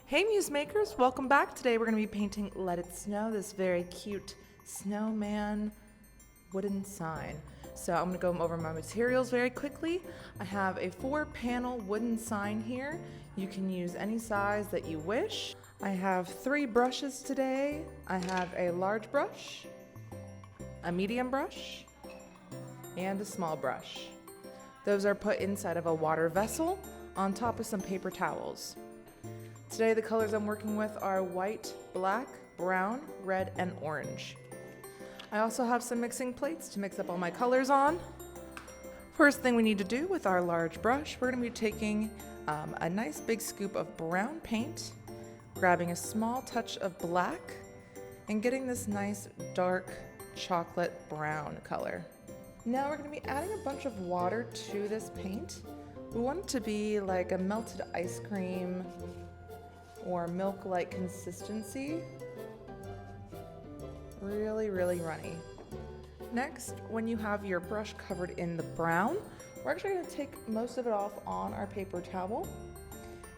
Hey Muse Makers, welcome back. Today we're going to be painting Let It Snow, this very cute snowman wooden sign. So I'm going to go over my materials very quickly. I have a 4-panel wooden sign here. You can use any size that you wish. I have 3 brushes today. I have a large brush, a medium brush, and a small brush. Those are put inside of a water vessel on top of some paper towels. Today the colors I'm working with are white, black, brown, red, and orange. I also have some mixing plates to mix up all my colors on. First thing we need to do with our large brush, we're going to be taking a nice big scoop of brown paint, grabbing a small touch of black, and getting this nice dark chocolate brown color. Now we're going to be adding a bunch of water to this paint. We want it to be like a melted ice cream or milk-like consistency. Really runny. Next, when you have your brush covered in the brown, we're actually going to take most of it off on our paper towel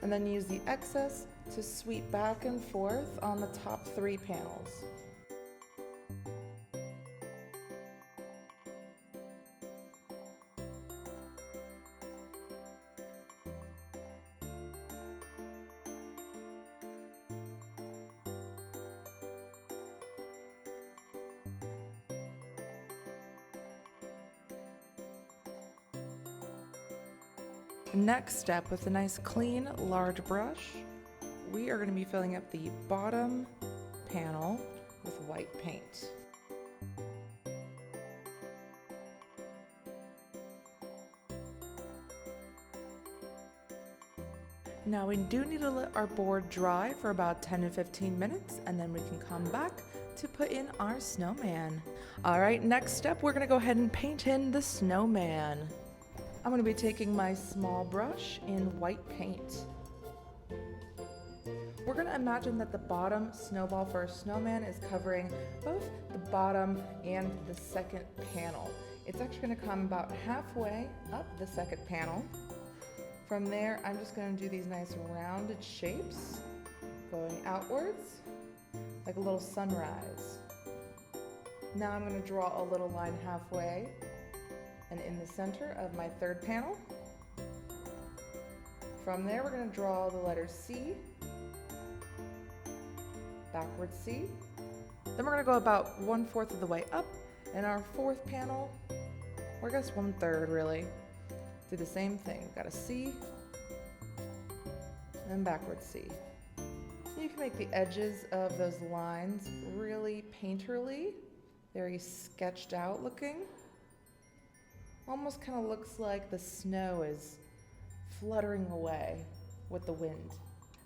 and then use the excess to sweep back and forth on the top 3 panels. Next step, with a nice clean large brush, we are going to be filling up the bottom panel with white paint. Now we do need to let our board dry for about 10 to 15 minutes, and then we can come back to put in our snowman. Alright, next step, we're going to go ahead and paint in the snowman. I'm going to be taking my small brush in white paint. We're going to imagine that the bottom snowball for our snowman is covering both the bottom and the second panel. It's actually going to come about halfway up the second panel. From there, I'm just going to do these nice rounded shapes going outwards like a little sunrise. Now I'm going to draw a little line halfway and in the center of my 3rd panel. From there, we're going to draw the letter C, backwards C. Then we're going to go about 1/4 of the way up in our 4th panel, or I guess 1/3 really. Do the same thing. We've got a C and backwards C. You can make the edges of those lines really painterly, very sketched out looking. Almost kind of looks like the snow is fluttering away with the wind.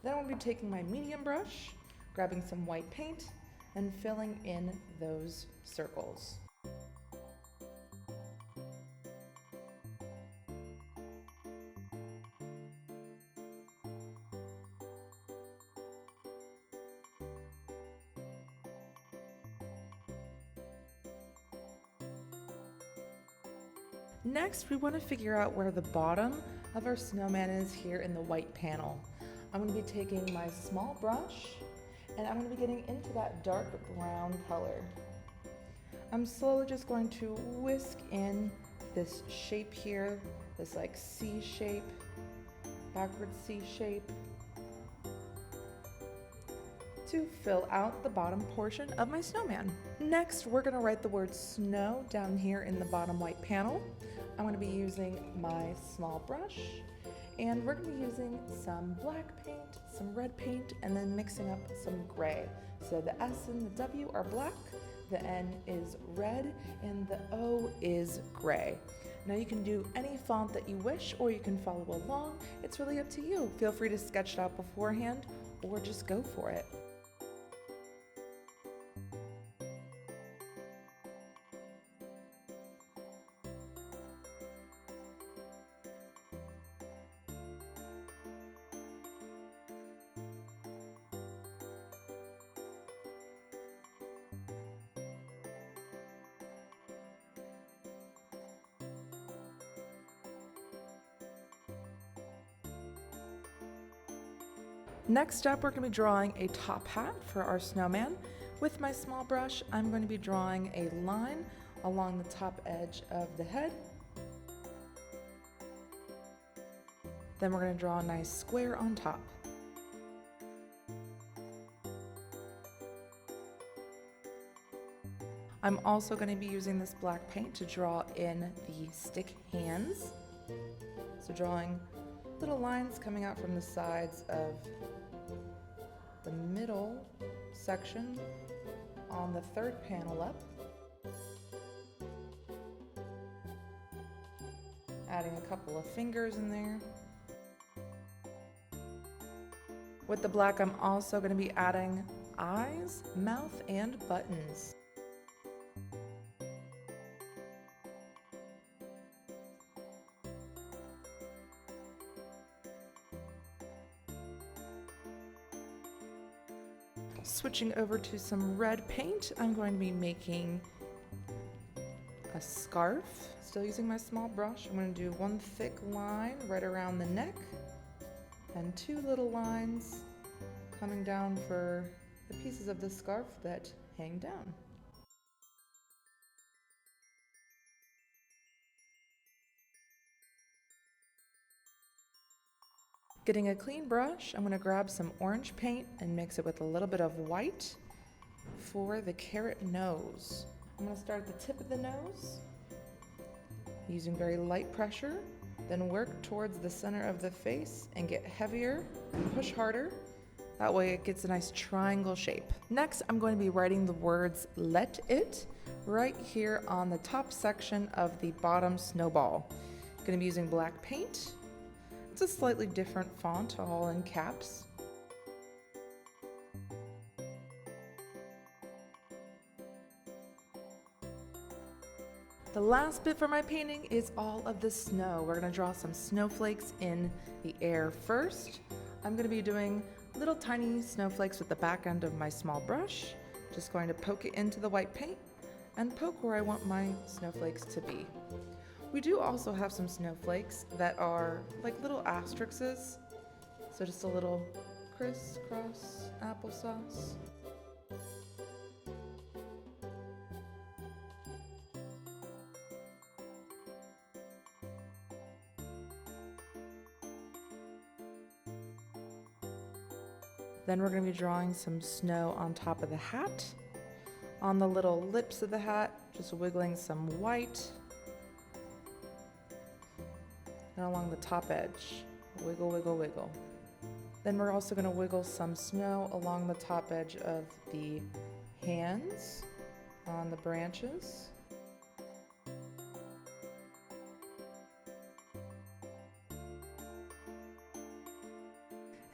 Then I'll be taking my medium brush, grabbing some white paint, and filling in those circles. Next, we want to figure out where the bottom of our snowman is here in the white panel. I'm going to be taking my small brush and I'm going to be getting into that dark brown color. I'm slowly just going to whisk in this shape here, this like C shape, backward C shape, to fill out the bottom portion of my snowman. Next, we're going to write the word snow down here in the bottom white panel. I'm going to be using my small brush, and we're going to be using some black paint, some red paint, and then mixing up some gray. So the S and the W are black, the N is red, and the O is gray. Now you can do any font that you wish, or you can follow along. It's really up to you. Feel free to sketch it out beforehand, or just go for it. Next up, we're going to be drawing a top hat for our snowman. With my small brush, I'm going to be drawing a line along the top edge of the head. Then we're going to draw a nice square on top. I'm also going to be using this black paint to draw in the stick hands. So drawing little lines coming out from the sides of the middle section on the third panel up. Adding a couple of fingers in there. With the black, I'm also going to be adding eyes, mouth, and buttons. Switching over to some red paint, I'm going to be making a scarf. Still using my small brush, I'm going to do one thick line right around the neck and two little lines coming down for the pieces of the scarf that hang down. Getting a clean brush, I'm going to grab some orange paint and mix it with a little bit of white for the carrot nose. I'm going to start at the tip of the nose, using very light pressure, then work towards the center of the face and get heavier and push harder. That way it gets a nice triangle shape. Next, I'm going to be writing the words "Let It" right here on the top section of the bottom snowball. I'm going to be using black paint. It's a slightly different font, all in caps. The last bit for my painting is all of the snow. We're going to draw some snowflakes in the air first. I'm going to be doing little tiny snowflakes with the back end of my small brush. Just going to poke it into the white paint and poke where I want my snowflakes to be. We do also have some snowflakes that are like little asterisks, so just a little crisscross applesauce. Then we're going to be drawing some snow on top of the hat. On the little lips of the hat, just wiggling some white. And along the top edge, wiggle, wiggle, wiggle. Then we're also going to wiggle some snow along the top edge of the hands on the branches.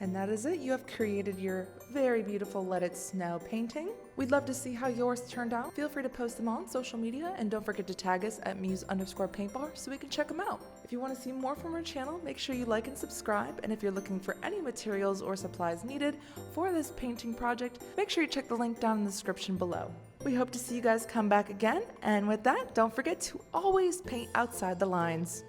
And that is it. You have created your very beautiful Let It Snow painting. We'd love to see how yours turned out. Feel free to post them on social media and don't forget to tag us at muse_paintbar so we can check them out. If you want to see more from our channel, make sure you like and subscribe. And if you're looking for any materials or supplies needed for this painting project, make sure you check the link down in the description below. We hope to see you guys come back again. And with that, don't forget to always paint outside the lines.